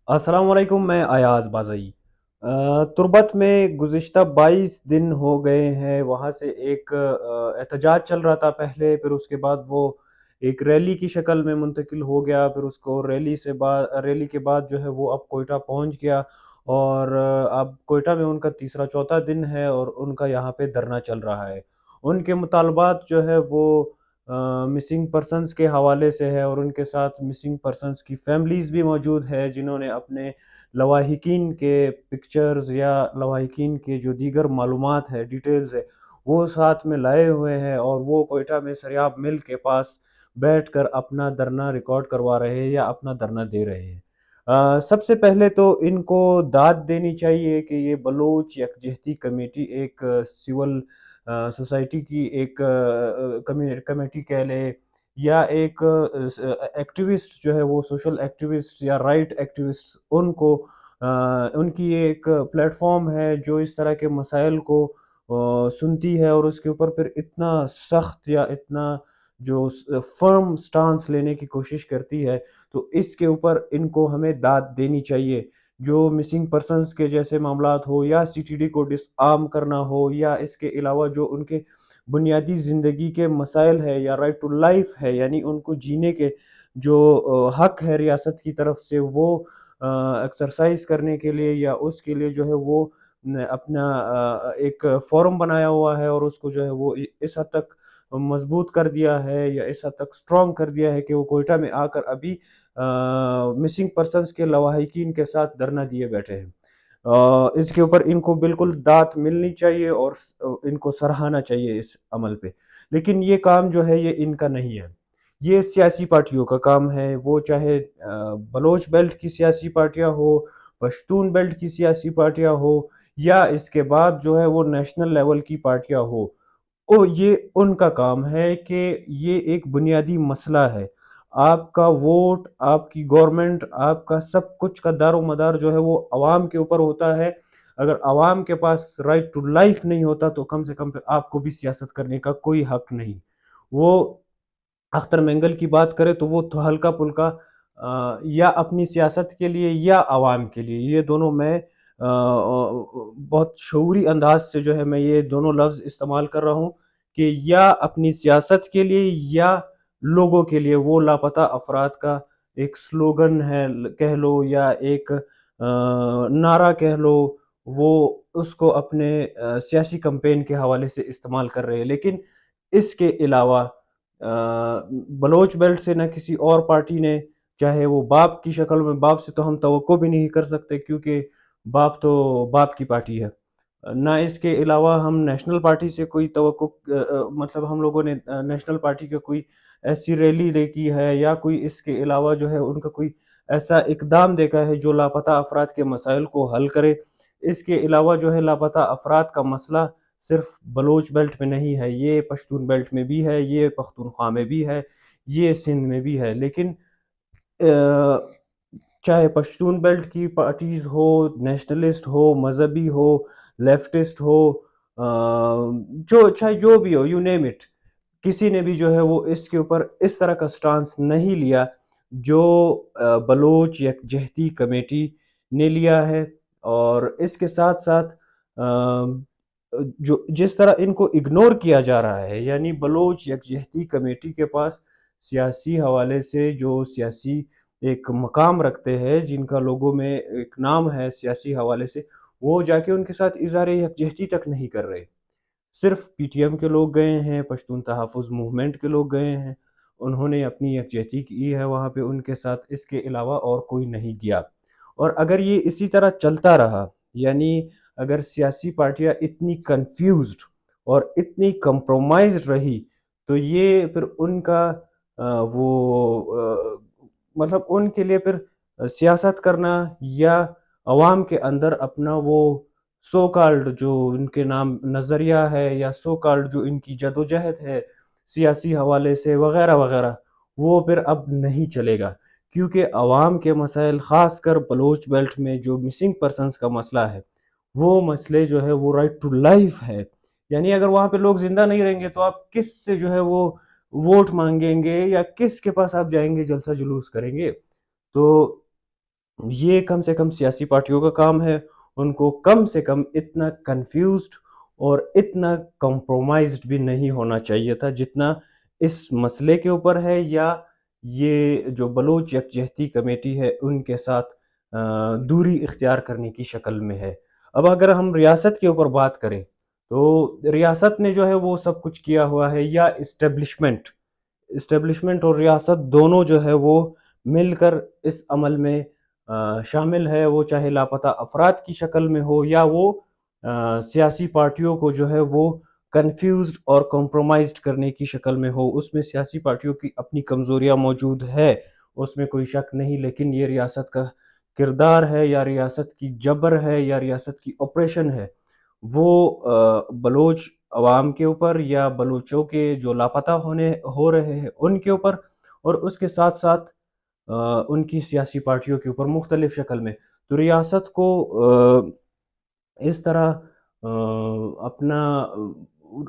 अस्सलाम वालेकुम। मैं अयाज बाज़ई। तुर्बत में गुज़िश्ता 22 दिन हो गए हैं। वहाँ से एक एहतजाज चल रहा था पहले, फिर उसके बाद वो एक रैली की शक्ल में मुंतकिल हो गया। फिर उसको रैली के बाद जो है वो अब कोयटा पहुँच गया। और अब कोयटा में उनका तीसरा चौथा दिन है और उनका यहाँ पे धरना चल रहा है। उनके मुतालबात जो है वो मिसिंग पर्सन्स के हवाले से है, और उनके साथ मिसिंग पर्सन्स की फैमिलीज़ भी मौजूद है, जिन्होंने अपने लवाहिकीन के पिक्चर्स या लवाहिकीन के जो दीगर मालूमात है, डिटेल्स है, वो साथ में लाए हुए हैं, और वो कोयटा में सरियाब मिल के पास बैठकर अपना धरना रिकॉर्ड करवा रहे हैं या अपना धरना दे रहे हैं। सबसे पहले तो इनको दाद देनी चाहिए कि ये बलूच यकजहती कमेटी एक सिविल सोसाइटी की एक कमेटी कह लें, या एक एक्टिविस्ट जो है वो सोशल एक्टिविस्ट या राइट एक्टिविस्ट, उनकी एक प्लेटफॉर्म है जो इस तरह के मसाइल को सुनती है और उसके ऊपर फिर इतना सख्त या इतना जो फर्म स्टांस लेने की कोशिश करती है। तो इसके ऊपर इनको हमें दाद देनी चाहिए। जो मिसिंग पर्सन्स के जैसे मामलात हो, या सीटीडी को डिसआर्म करना हो, या इसके अलावा जो उनके बुनियादी ज़िंदगी के मसाइल है या राइट टू लाइफ है, यानी उनको जीने के जो हक है रियासत की तरफ से, वो एक्सरसाइज करने के लिए या उसके लिए जो है वो अपना एक फोरम बनाया हुआ है, और उसको जो है वो इस हद तक मजबूत कर दिया है या इस हद तक स्ट्रॉन्ग कर दिया है कि वो कोयटा में आकर अभी मिसिंग पर्सन्स के लवाहिकीन के साथ धरना दिए बैठे हैं। इसके ऊपर इनको बिल्कुल दाद मिलनी चाहिए और इनको सराहना चाहिए इस अमल पे। लेकिन ये काम जो है ये इनका नहीं है। ये सियासी पार्टियों का काम है, वो चाहे बलोच बेल्ट की सियासी पार्टियाँ हो, पश्तून बेल्ट की सियासी पार्टियाँ हो, या इसके बाद जो है वो नेशनल लेवल की पार्टियाँ हो। ये उनका काम है कि ये एक बुनियादी मसला है। आपका वोट, आपकी गवर्नमेंट, आपका सब कुछ का दारोमदार जो है वो अवाम के ऊपर होता है। अगर अवाम के पास राइट टू लाइफ नहीं होता तो कम से कम फिर आपको भी सियासत करने का कोई हक नहीं। वो अख्तर मेंगल की बात करें तो वो तो हल्का-फुल्का या अपनी सियासत के लिए या अवाम के लिए, ये दोनों मैं बहुत शऊरी अंदाज़ से जो है मैं ये दोनों लफ्ज़ इस्तेमाल कर रहा हूँ कि या अपनी सियासत के लिए या लोगों के लिए। वो लापता अफ़राद का एक स्लोगन है कह लो, या एक नारा कह लो, वो उसको अपने सियासी कैंपेन के हवाले से इस्तेमाल कर रहे हैं। लेकिन इसके अलावा बलोच बेल्ट से ना किसी और पार्टी ने, चाहे वो बाप की शक्ल में, बाप से तो हम तवक्को भी नहीं कर सकते क्योंकि बाप तो बाप की पार्टी है। ना इसके अलावा हम नेशनल पार्टी से कोई तवक्को मतलब हम लोगों ने नेशनल पार्टी का कोई ऐसी रैली देखी है, या कोई इसके अलावा जो है उनका कोई ऐसा इकदाम देखा है जो लापता अफराद के मसाइल को हल करे। इसके अलावा जो है लापता अफराद का मसला सिर्फ बलोच बेल्ट में नहीं है, ये पश्तून बेल्ट में भी है, ये पख्तूनख्वा में भी है, ये सिंध में भी है। लेकिन चाहे पश्तून बेल्ट की पार्टीज़ हो, नेशनलिस्ट हो, मज़हबी हो, लेफ्टिस्ट हो, जो चाहे जो भी हो, यू नेम इट, किसी ने भी जो है वो इसके ऊपर इस तरह का स्टांस नहीं लिया जो बलोच यकजहती कमेटी ने लिया है। और इसके साथ-साथ जो जिस तरह इनको इग्नोर किया जा रहा है, यानी बलोच यकजहती कमेटी के पास सियासी हवाले से जो सियासी एक मकाम रखते हैं, जिनका लोगों में एक नाम है सियासी हवाले से, वो जाके उनके साथ इज़हार यकजहती तक नहीं कर रहे। सिर्फ पीटीएम के लोग गए हैं, पश्तून तहफ़्फ़ुज़ मूवमेंट के लोग गए हैं, उन्होंने अपनी यकजहती की है वहाँ पे उनके साथ, इसके अलावा और कोई नहीं गया। और अगर ये इसी तरह चलता रहा, यानी अगर सियासी पार्टियाँ इतनी कन्फ्यूज़्ड और इतनी कंप्रोमाइज़्ड रही, तो ये फिर उनका मतलब उनके लिए फिर सियासत करना, या अवाम के अंदर अपना वो सो कॉल्ड जो उनके नाम नज़रिया है, या सो कॉल्ड जो इनकी जदोजहद है सियासी हवाले से वग़ैरह वग़ैरह, वो फिर अब नहीं चलेगा। क्योंकि अवाम के मसाइल ख़ासकर बलोच बेल्ट में जो मिसिंग पर्सन्स का मसला है, वो मसले जो है वो राइट टू लाइफ़ है। यानी अगर वहाँ पे लोग ज़िंदा नहीं रहेंगे तो आप किससे जो है वो वोट माँगेंगे, या किसके पास आप जाएँगे जलसा जुलूस करेंगे? तो یہ کم سے کم سیاسی پارٹیوں کا کام ہے، ان کو کم سے کم اتنا کنفیوزڈ اور اتنا کمپرومائزڈ بھی نہیں ہونا چاہیے تھا جتنا اس مسئلے کے اوپر ہے، یا یہ جو بلوچ یکجہتی کمیٹی ہے ان کے ساتھ دوری اختیار کرنے کی شکل میں ہے۔ اب اگر ہم ریاست کے اوپر بات کریں تو ریاست نے جو ہے وہ سب کچھ کیا ہوا ہے، یا اسٹیبلشمنٹ اور ریاست دونوں جو ہے وہ مل کر اس عمل میں شامل ہے، وہ چاہے لاپتہ افراد کی شکل میں ہو یا وہ سیاسی پارٹیوں کو جو ہے وہ کنفیوزڈ اور کمپرومائزڈ کرنے کی شکل میں ہو۔ اس میں سیاسی پارٹیوں کی اپنی کمزوریاں موجود ہے، اس میں کوئی شک نہیں، لیکن یہ ریاست کا کردار ہے یا ریاست کی جبر ہے یا ریاست کی آپریشن ہے، وہ بلوچ عوام کے اوپر یا بلوچوں کے جو لاپتہ ہو رہے ہیں ان کے اوپر، اور اس کے ساتھ ساتھ ان کی سیاسی پارٹیوں کے اوپر مختلف شکل میں۔ تو ریاست کو اس طرح اپنا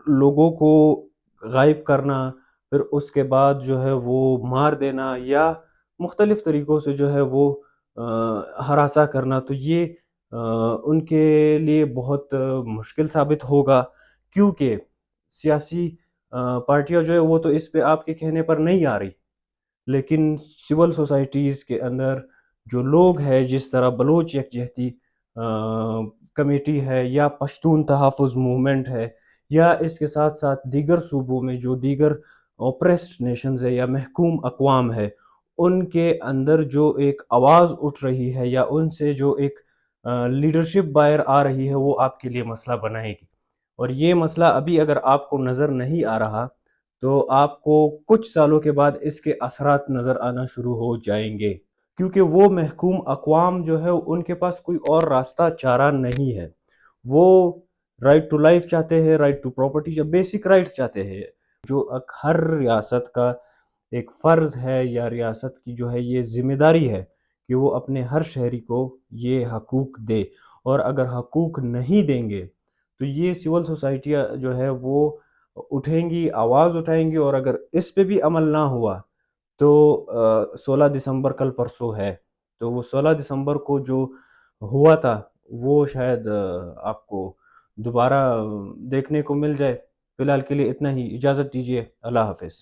لوگوں کو غائب کرنا، پھر اس کے بعد جو ہے وہ مار دینا یا مختلف طریقوں سے جو ہے وہ ہراساں کرنا، تو یہ ان کے لیے بہت مشکل ثابت ہوگا، کیونکہ سیاسی پارٹیاں جو ہے وہ تو اس پہ آپ کے کہنے پر نہیں آ رہی، لیکن سول سوسائٹیز کے اندر جو لوگ ہیں، جس طرح بلوچ یکجہتی کمیٹی ہے یا پشتون تحفظ موومنٹ ہے، یا اس کے ساتھ ساتھ دیگر صوبوں میں جو دیگر اوپریسڈ نیشنز ہے یا محکوم اقوام ہے، ان کے اندر جو ایک آواز اٹھ رہی ہے یا ان سے جو ایک لیڈرشپ باہر آ رہی ہے، وہ آپ کے لیے مسئلہ بنائے گی۔ اور یہ مسئلہ ابھی اگر آپ کو نظر نہیں آ رہا تو آپ کو کچھ سالوں کے بعد اس کے اثرات نظر آنا شروع ہو جائیں گے، کیونکہ وہ محکوم اقوام جو ہے ان کے پاس کوئی اور راستہ چارہ نہیں ہے۔ وہ رائٹ ٹو لائف چاہتے ہیں، right to property, basic rights چاہتے ہیں، جو ہر ریاست کا ایک فرض ہے یا ریاست کی جو ہے یہ ذمہ داری ہے کہ وہ اپنے ہر شہری کو یہ حقوق دے، اور اگر حقوق نہیں دیں گے تو یہ سول سوسائٹیاں جو ہے وہ اٹھیں گی، آواز اٹھائیں گی، اور اگر اس پہ بھی عمل نہ ہوا تو 16 دسمبر کل پرسوں ہے، تو وہ 16 دسمبر کو جو ہوا تھا وہ شاید آپ کو دوبارہ دیکھنے کو مل جائے۔ فی الحال کے لیے اتنا ہی، اجازت دیجیے، اللہ حافظ۔